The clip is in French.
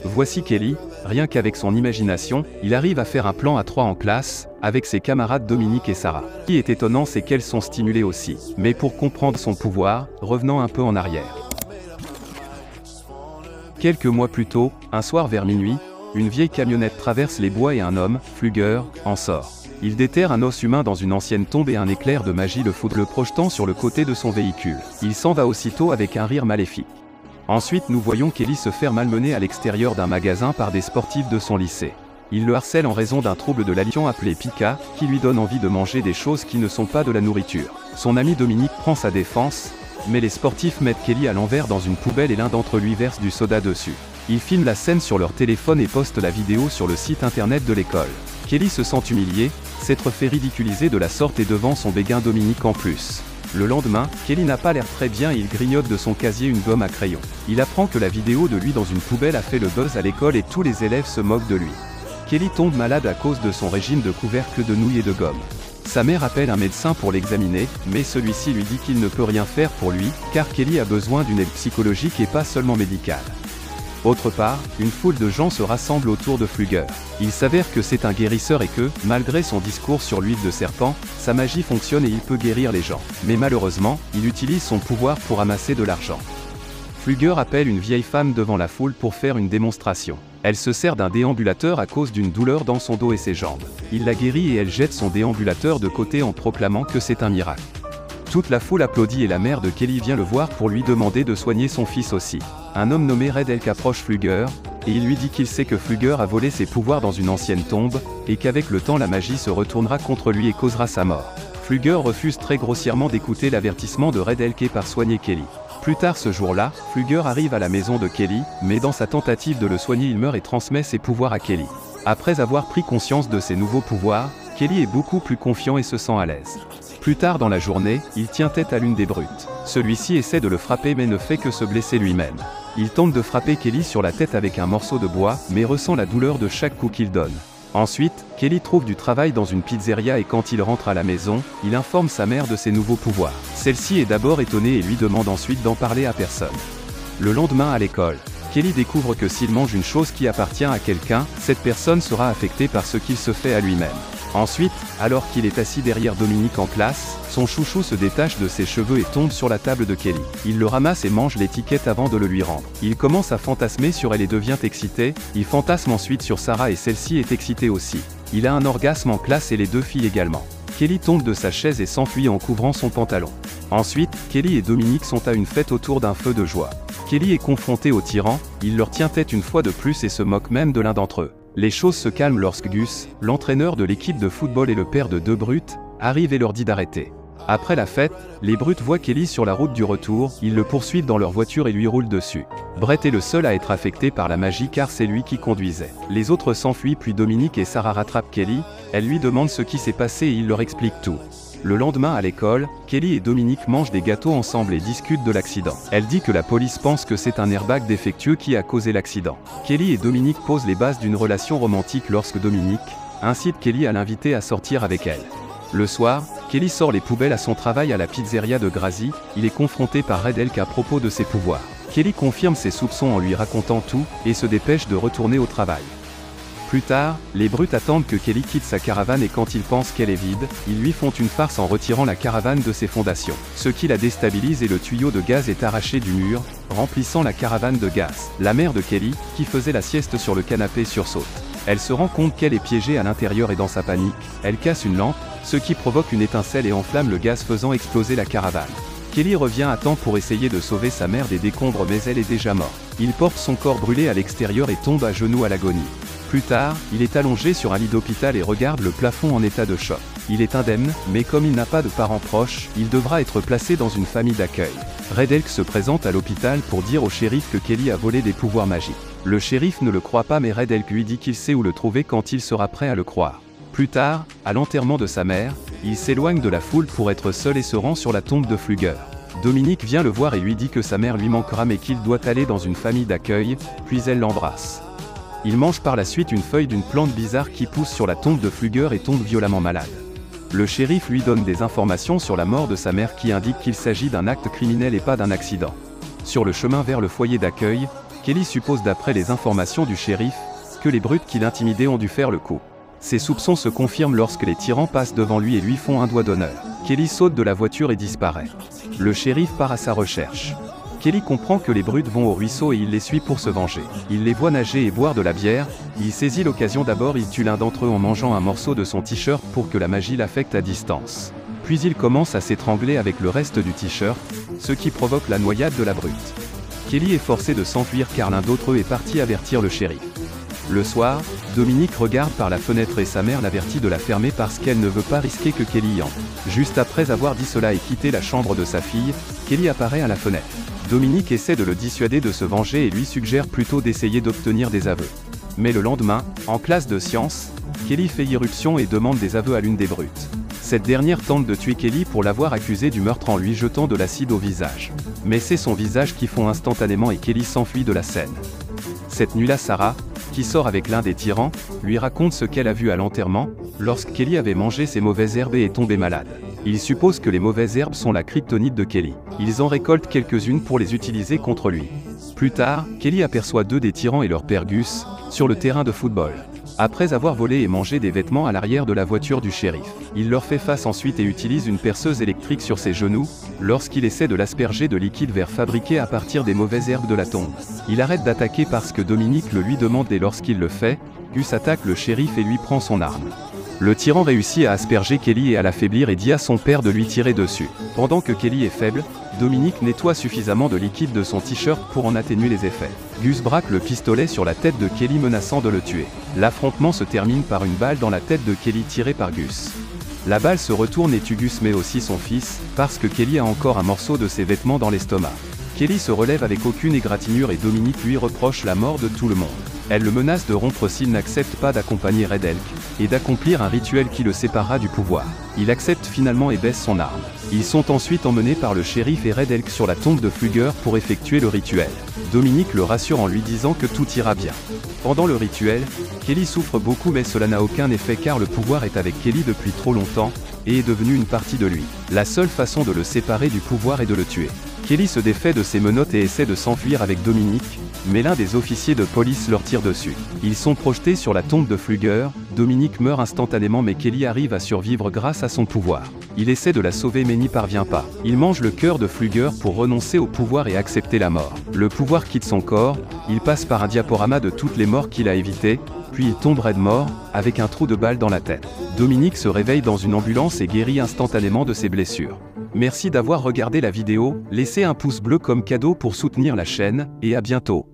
Voici Kelly, rien qu'avec son imagination, il arrive à faire un plan à 3 en classe, avec ses camarades Dominique et Sarah. Ce qui est étonnant, c'est qu'elles sont stimulées aussi. Mais pour comprendre son pouvoir, revenons un peu en arrière. Quelques mois plus tôt, un soir vers minuit, une vieille camionnette traverse les bois et un homme, Flugger, en sort. Il déterre un os humain dans une ancienne tombe et un éclair de magie le foudre le projetant sur le côté de son véhicule. Il s'en va aussitôt avec un rire maléfique. Ensuite nous voyons Kelly se faire malmener à l'extérieur d'un magasin par des sportifs de son lycée. Il le harcèle en raison d'un trouble de l'alimentation appelé Pika, qui lui donne envie de manger des choses qui ne sont pas de la nourriture. Son ami Dominique prend sa défense, mais les sportifs mettent Kelly à l'envers dans une poubelle et l'un d'entre eux lui verse du soda dessus. Ils filment la scène sur leur téléphone et postent la vidéo sur le site internet de l'école. Kelly se sent humilié, s'être fait ridiculiser de la sorte et devant son béguin Dominique en plus. Le lendemain, Kelly n'a pas l'air très bien et il grignote de son casier une gomme à crayon. Il apprend que la vidéo de lui dans une poubelle a fait le buzz à l'école et tous les élèves se moquent de lui. Kelly tombe malade à cause de son régime de couvercle de nouilles et de gomme. Sa mère appelle un médecin pour l'examiner, mais celui-ci lui dit qu'il ne peut rien faire pour lui, car Kelly a besoin d'une aide psychologique et pas seulement médicale. Autre part, une foule de gens se rassemble autour de Flugger. Il s'avère que c'est un guérisseur et que, malgré son discours sur l'huile de serpent, sa magie fonctionne et il peut guérir les gens. Mais malheureusement, il utilise son pouvoir pour amasser de l'argent. Flugger appelle une vieille femme devant la foule pour faire une démonstration. Elle se sert d'un déambulateur à cause d'une douleur dans son dos et ses jambes. Il la guérit et elle jette son déambulateur de côté en proclamant que c'est un miracle. Toute la foule applaudit et la mère de Kelly vient le voir pour lui demander de soigner son fils aussi. Un homme nommé Red Elk approche Flugger, et il lui dit qu'il sait que Flugger a volé ses pouvoirs dans une ancienne tombe, et qu'avec le temps la magie se retournera contre lui et causera sa mort. Flugger refuse très grossièrement d'écouter l'avertissement de Red Elk et part soigner Kelly. Plus tard ce jour-là, Flugger arrive à la maison de Kelly, mais dans sa tentative de le soigner il meurt et transmet ses pouvoirs à Kelly. Après avoir pris conscience de ses nouveaux pouvoirs, Kelly est beaucoup plus confiant et se sent à l'aise. Plus tard dans la journée, il tient tête à l'une des brutes. Celui-ci essaie de le frapper mais ne fait que se blesser lui-même. Il tente de frapper Kelly sur la tête avec un morceau de bois, mais ressent la douleur de chaque coup qu'il donne. Ensuite, Kelly trouve du travail dans une pizzeria et quand il rentre à la maison, il informe sa mère de ses nouveaux pouvoirs. Celle-ci est d'abord étonnée et lui demande ensuite d'en parler à personne. Le lendemain à l'école, Kelly découvre que s'il mange une chose qui appartient à quelqu'un, cette personne sera affectée par ce qu'il se fait à lui-même. Ensuite, alors qu'il est assis derrière Dominique en classe, son chouchou se détache de ses cheveux et tombe sur la table de Kelly. Il le ramasse et mange l'étiquette avant de le lui rendre. Il commence à fantasmer sur elle et devient excité, il fantasme ensuite sur Sarah et celle-ci est excitée aussi. Il a un orgasme en classe et les deux filles également. Kelly tombe de sa chaise et s'enfuit en couvrant son pantalon. Ensuite, Kelly et Dominique sont à une fête autour d'un feu de joie. Kelly est confronté aux tyrans, il leur tient tête une fois de plus et se moque même de l'un d'entre eux. Les choses se calment lorsque Gus, l'entraîneur de l'équipe de football et le père de deux brutes, arrive et leur dit d'arrêter. Après la fête, les brutes voient Kelly sur la route du retour, ils le poursuivent dans leur voiture et lui roulent dessus. Brett est le seul à être affecté par la magie car c'est lui qui conduisait. Les autres s'enfuient puis Dominique et Sarah rattrapent Kelly, elle lui demande ce qui s'est passé et il leur explique tout. Le lendemain à l'école, Kelly et Dominique mangent des gâteaux ensemble et discutent de l'accident. Elle dit que la police pense que c'est un airbag défectueux qui a causé l'accident. Kelly et Dominique posent les bases d'une relation romantique lorsque Dominique incite Kelly à l'inviter à sortir avec elle. Le soir, Kelly sort les poubelles à son travail à la pizzeria de Grazi, il est confronté par Red Elk à propos de ses pouvoirs. Kelly confirme ses soupçons en lui racontant tout, et se dépêche de retourner au travail. Plus tard, les brutes attendent que Kelly quitte sa caravane et quand ils pensent qu'elle est vide, ils lui font une farce en retirant la caravane de ses fondations. Ce qui la déstabilise et le tuyau de gaz est arraché du mur, remplissant la caravane de gaz. La mère de Kelly, qui faisait la sieste sur le canapé sursaute. Elle se rend compte qu'elle est piégée à l'intérieur et dans sa panique, elle casse une lampe, ce qui provoque une étincelle et enflamme le gaz faisant exploser la caravane. Kelly revient à temps pour essayer de sauver sa mère des décombres mais elle est déjà morte. Il porte son corps brûlé à l'extérieur et tombe à genoux à l'agonie. Plus tard, il est allongé sur un lit d'hôpital et regarde le plafond en état de choc. Il est indemne, mais comme il n'a pas de parents proches, il devra être placé dans une famille d'accueil. Red Elk se présente à l'hôpital pour dire au shérif que Kelly a volé des pouvoirs magiques. Le shérif ne le croit pas mais Red Elk lui dit qu'il sait où le trouver quand il sera prêt à le croire. Plus tard, à l'enterrement de sa mère, il s'éloigne de la foule pour être seul et se rend sur la tombe de Flugger. Dominique vient le voir et lui dit que sa mère lui manquera mais qu'il doit aller dans une famille d'accueil, puis elle l'embrasse. Il mange par la suite une feuille d'une plante bizarre qui pousse sur la tombe de Flugger et tombe violemment malade. Le shérif lui donne des informations sur la mort de sa mère qui indiquent qu'il s'agit d'un acte criminel et pas d'un accident. Sur le chemin vers le foyer d'accueil, Kelly suppose d'après les informations du shérif, que les brutes qui l'intimidaient ont dû faire le coup. Ses soupçons se confirment lorsque les tyrans passent devant lui et lui font un doigt d'honneur. Kelly saute de la voiture et disparaît. Le shérif part à sa recherche. Kelly comprend que les brutes vont au ruisseau et il les suit pour se venger. Il les voit nager et boire de la bière, il saisit l'occasion d'abord il tue l'un d'entre eux en mangeant un morceau de son t-shirt pour que la magie l'affecte à distance. Puis il commence à s'étrangler avec le reste du t-shirt, ce qui provoque la noyade de la brute. Kelly est forcé de s'enfuir car l'un d'entre eux est parti avertir le shérif. Le soir, Dominique regarde par la fenêtre et sa mère l'avertit de la fermer parce qu'elle ne veut pas risquer que Kelly y entre. Juste après avoir dit cela et quitté la chambre de sa fille, Kelly apparaît à la fenêtre. Dominique essaie de le dissuader de se venger et lui suggère plutôt d'essayer d'obtenir des aveux. Mais le lendemain, en classe de sciences, Kelly fait irruption et demande des aveux à l'une des brutes. Cette dernière tente de tuer Kelly pour l'avoir accusé du meurtre en lui jetant de l'acide au visage. Mais c'est son visage qui fond instantanément et Kelly s'enfuit de la scène. Cette nuit-là, Sarah, qui sort avec l'un des tyrans, lui raconte ce qu'elle a vu à l'enterrement, lorsque Kelly avait mangé ses mauvaises herbes et est tombée malade. Il suppose que les mauvaises herbes sont la kryptonite de Kelly. Ils en récoltent quelques-unes pour les utiliser contre lui. Plus tard, Kelly aperçoit deux des tyrans et leur père Gus, sur le terrain de football. Après avoir volé et mangé des vêtements à l'arrière de la voiture du shérif, il leur fait face ensuite et utilise une perceuse électrique sur ses genoux, lorsqu'il essaie de l'asperger de liquide vert fabriqué à partir des mauvaises herbes de la tombe. Il arrête d'attaquer parce que Dominique le lui demande et lorsqu'il le fait, Gus attaque le shérif et lui prend son arme. Le tyran réussit à asperger Kelly et à l'affaiblir et dit à son père de lui tirer dessus. Pendant que Kelly est faible, Dominique nettoie suffisamment de liquide de son t-shirt pour en atténuer les effets. Gus braque le pistolet sur la tête de Kelly menaçant de le tuer. L'affrontement se termine par une balle dans la tête de Kelly tirée par Gus. La balle se retourne et tue Gus mais aussi son fils, parce que Kelly a encore un morceau de ses vêtements dans l'estomac. Kelly se relève avec aucune égratignure et Dominique lui reproche la mort de tout le monde. Elle le menace de rompre s'il n'accepte pas d'accompagner Red Elk, et d'accomplir un rituel qui le séparera du pouvoir. Il accepte finalement et baisse son arme. Ils sont ensuite emmenés par le shérif et Red Elk sur la tombe de Flugger pour effectuer le rituel. Dominique le rassure en lui disant que tout ira bien. Pendant le rituel, Kelly souffre beaucoup mais cela n'a aucun effet car le pouvoir est avec Kelly depuis trop longtemps, et est devenu une partie de lui. La seule façon de le séparer du pouvoir est de le tuer. Kelly se défait de ses menottes et essaie de s'enfuir avec Dominique, mais l'un des officiers de police leur tire dessus. Ils sont projetés sur la tombe de Flugger, Dominique meurt instantanément mais Kelly arrive à survivre grâce à son pouvoir. Il essaie de la sauver mais n'y parvient pas. Il mange le cœur de Flugger pour renoncer au pouvoir et accepter la mort. Le pouvoir quitte son corps, il passe par un diaporama de toutes les morts qu'il a évitées, puis il tombe raide mort, avec un trou de balle dans la tête. Dominique se réveille dans une ambulance et guérit instantanément de ses blessures. Merci d'avoir regardé la vidéo, laissez un pouce bleu comme cadeau pour soutenir la chaîne, et à bientôt.